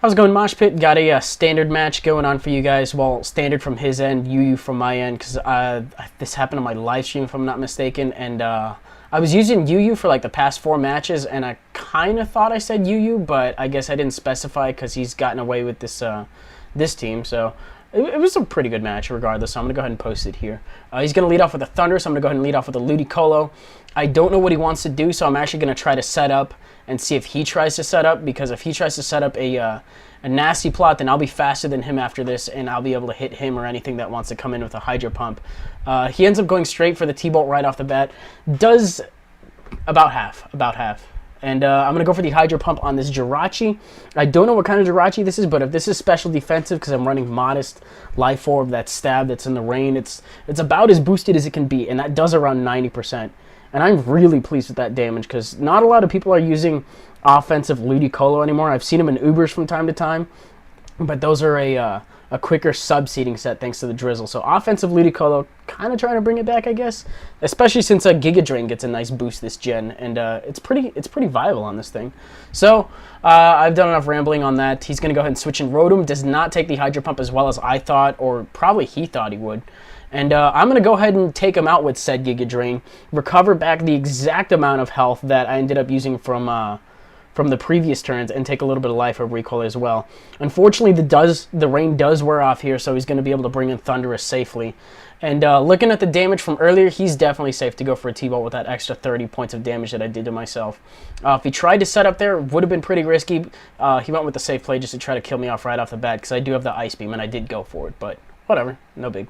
How's it going, MoshPit? Got a standard match going on for you guys. Well, standard from his end, UU from my end, because this happened on my live stream, if I'm not mistaken, and I was using UU for like the past 4 matches, and I kind of thought I said UU, but I guess I didn't specify because he's gotten away with this this team, so it was a pretty good match regardless, so I'm going to go ahead and post it here. He's going to lead off with a Thunder, so I'm going to go ahead and lead off with a Ludicolo. I don't know what he wants to do, so I'm actually going to try to set up and see if he tries to set up, because if he tries to set up a nasty plot, then I'll be faster than him after this, and I'll be able to hit him or anything that wants to come in with a Hydro Pump. He ends up going straight for the T-Bolt right off the bat. Does about half. And I'm going to go for the Hydro Pump on this Jirachi. I don't know what kind of Jirachi this is, but if this is special defensive, because I'm running Modest, Life Orb, that Stab that's in the rain, it's about as boosted as it can be, and that does around 90%. And I'm really pleased with that damage, because not a lot of people are using offensive Ludicolo anymore. I've seen them in Ubers from time to time, but those are a quicker sub-seeding set thanks to the Drizzle. So offensive Ludicolo, kind of trying to bring it back, I guess, especially since Giga Drain gets a nice boost this gen, and it's pretty viable on this thing. So I've done enough rambling on that. He's going to go ahead and switch in Rotom. Does not take the Hydro Pump as well as I thought, or probably he thought he would. And I'm going to go ahead and take him out with said Giga Drain, recover back the exact amount of health that I ended up using from the previous turns, and take a little bit of life or recoil as well. Unfortunately, the rain does wear off here, so he's going to be able to bring in Thundurus safely. And looking at the damage from earlier, he's definitely safe to go for a T-Bolt with that extra 30 points of damage that I did to myself. If he tried to set up there, would have been pretty risky. He went with the safe play just to try to kill me off right off the bat, because I do have the Ice Beam, and I did go for it, but whatever, no big.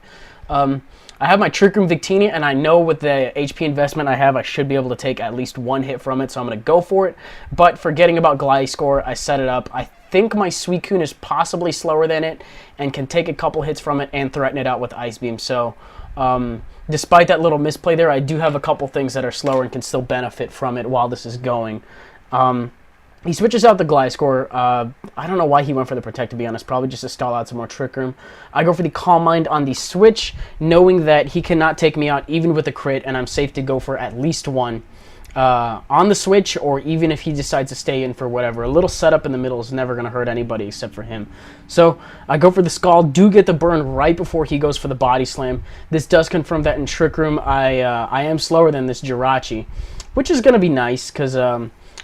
I have my Trick Room Victini, and I know with the HP investment I have, I should be able to take at least 1 hit from it, so I'm going to go for it. But forgetting about Gliscor, I set it up. I think my Suicune is possibly slower than it, and can take a couple hits from it and threaten it out with Ice Beam. So, despite that little misplay there, I do have a couple things that are slower and can still benefit from it while this is going. He switches out the Gliscor. I don't know why he went for the Protect, to be honest. Probably just to stall out some more Trick Room. I go for the Calm Mind on the switch, knowing that he cannot take me out even with a crit, and I'm safe to go for at least 1 on the switch, or even if he decides to stay in for whatever. A little setup in the middle is never going to hurt anybody except for him. So I go for the Scald, do get the burn right before he goes for the Body Slam. This does confirm that in Trick Room I am slower than this Jirachi, which is going to be nice, because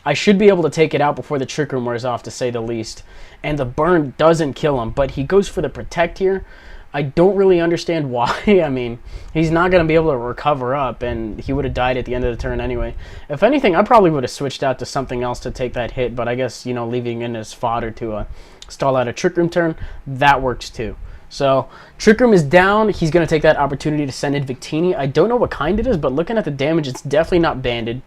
I should be able to take it out before the Trick Room wears off, to say the least. And the burn doesn't kill him, but he goes for the Protect here. I don't really understand why. I mean, he's not going to be able to recover up, and he would have died at the end of the turn anyway. If anything, I probably would have switched out to something else to take that hit, but I guess, you know, leaving in his fodder to stall out a Trick Room turn, that works too. So, Trick Room is down. He's going to take that opportunity to send in Victini. I don't know what kind it is, but looking at the damage, it's definitely not Banded.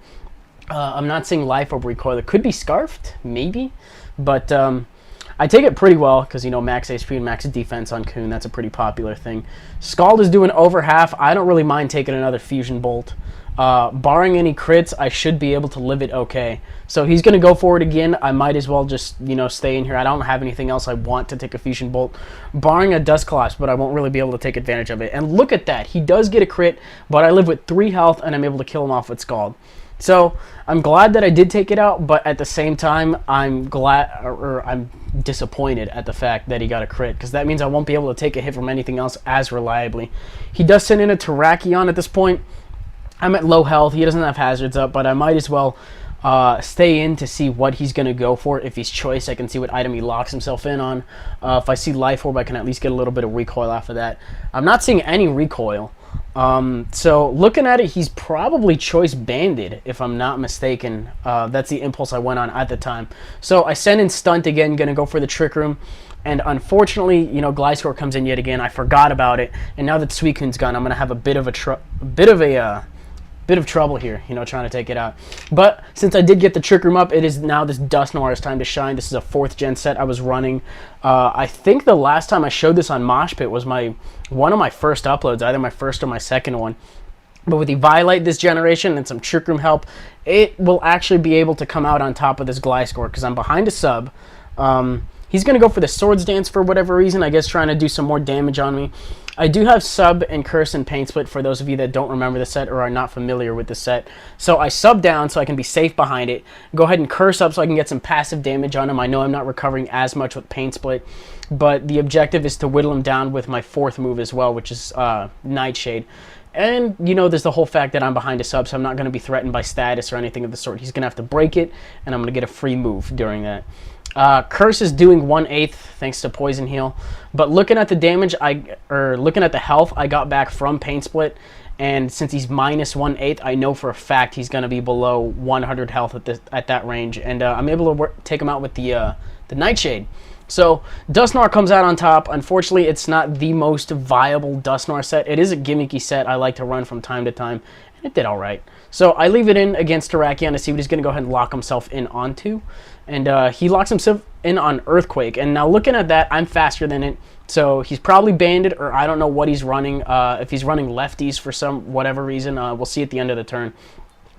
I'm not seeing Life Orb recoil. It could be Scarfed, maybe, but I take it pretty well, because, you know, max HP and max defense on Coon, that's a pretty popular thing. Scald is doing over half. I don't really mind taking another Fusion Bolt. Barring any crits, I should be able to live it okay. So he's going to go for it again. I might as well just, you know, stay in here. I don't have anything else I want to take a Fusion Bolt. Barring a Dusclops, but I won't really be able to take advantage of it. And look at that. He does get a crit, but I live with 3 health, and I'm able to kill him off with Scald. So I'm glad that I did take it out, but at the same time, I'm disappointed at the fact that he got a crit, because that means I won't be able to take a hit from anything else as reliably. He does send in a Terrakion at this point. I'm at low health. He doesn't have hazards up, but I might as well stay in to see what he's going to go for. If he's Choice, I can see what item he locks himself in on. If I see Life Orb, I can at least get a little bit of recoil after that. I'm not seeing any recoil. So looking at it, he's probably Choice Banded, if I'm not mistaken. That's the impulse I went on at the time. So I send in Stunt again, gonna go for the Trick Room, and unfortunately, you know, Gliscor comes in yet again. I forgot about it, and now that Suicune's gone, I'm gonna have a bit of trouble here, you know, trying to take it out. But since I did get the Trick Room up, it is now this Dusknoir's time to shine. This is a 4th gen set I was running. I think the last time I showed this on MoshPit was one of my first uploads, either my first or my second one. But with the Violite this generation and some Trick Room help, it will actually be able to come out on top of this Gliscor, because I'm behind a sub. He's going to go for the Swords Dance for whatever reason, I guess trying to do some more damage on me. I do have Sub and Curse and Paint Split for those of you that don't remember the set or are not familiar with the set. So I Sub down so I can be safe behind it. Go ahead and Curse up so I can get some passive damage on him. I know I'm not recovering as much with Paint Split, but the objective is to whittle him down with my 4th move as well, which is Nightshade. And, you know, there's the whole fact that I'm behind a sub, so I'm not going to be threatened by status or anything of the sort. He's going to have to break it, and I'm going to get a free move during that. Curse is doing 1/8 thanks to Poison Heal. But looking at the damage, looking at the health I got back from Paint Split, and since he's minus 1/8, I know for a fact he's going to be below 100 health at that range. And I'm able to take him out with the Nightshade. So Dusknoir comes out on top. Unfortunately, it's not the most viable Dusknoir set. It is a gimmicky set I like to run from time to time, and it did all right. So I leave it in against Terrakion to see what he's going to go ahead and lock himself in onto. And he locks himself in on Earthquake. And now looking at that, I'm faster than it. So he's probably banded, or I don't know what he's running. If he's running lefties for some whatever reason, we'll see at the end of the turn.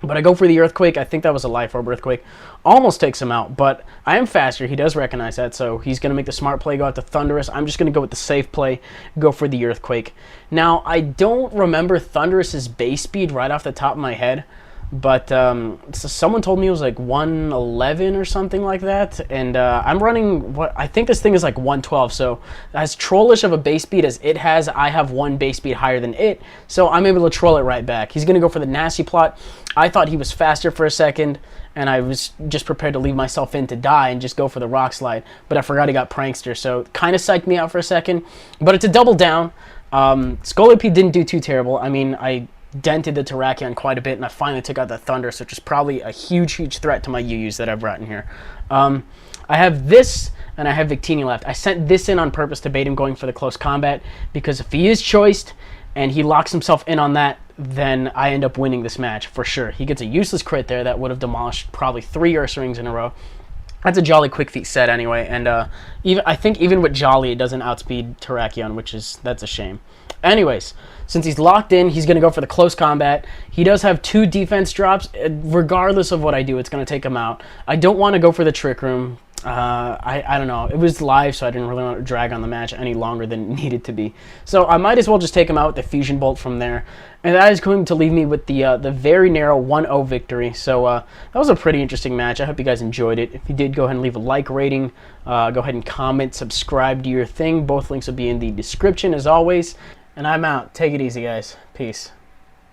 But I go for the Earthquake. I think that was a Life Orb Earthquake. Almost takes him out, but I am faster. He does recognize that, so he's going to make the smart play, go out to Thundurus. I'm just going to go with the safe play, go for the Earthquake. Now, I don't remember Thundurus's base speed right off the top of my head, but so someone told me it was like 111 or something like that, and I'm running, I think this thing is like 112, so as trollish of a base speed as it has, I have one base speed higher than it, so I'm able to troll it right back. He's going to go for the Nasty Plot. I thought he was faster for a second, and I was just prepared to leave myself in to die and just go for the Rock Slide, but I forgot he got Prankster, so it kind of psyched me out for a second, but it's a double down. Scolipede didn't do too terrible. I mean, I dented the Terrakion quite a bit, and I finally took out the Thundurus, which is probably a huge threat to my UUs that I've brought in here. I have this, and I have Victini left. I sent this in on purpose to bait him going for the close combat, because if he is choiced and he locks himself in on that, then I end up winning this match for sure. He gets a useless crit there that would have demolished probably 3 Ursa-Rings in a row. That's a Jolly Quick Feet set anyway, and I think even with Jolly it doesn't outspeed Terrakion, that's a shame. Anyways, since he's locked in, he's going to go for the close combat. He does have 2 defense drops. Regardless of what I do, it's going to take him out. I don't want to go for the Trick Room. I don't know. It was live, so I didn't really want to drag on the match any longer than it needed to be. So I might as well just take him out with the Fusion Bolt from there. And that is going to leave me with the very narrow 1-0 victory. So that was a pretty interesting match. I hope you guys enjoyed it. If you did, go ahead and leave a like rating. Go ahead and comment, subscribe to your thing. Both links will be in the description as always. And I'm out. Take it easy, guys. Peace.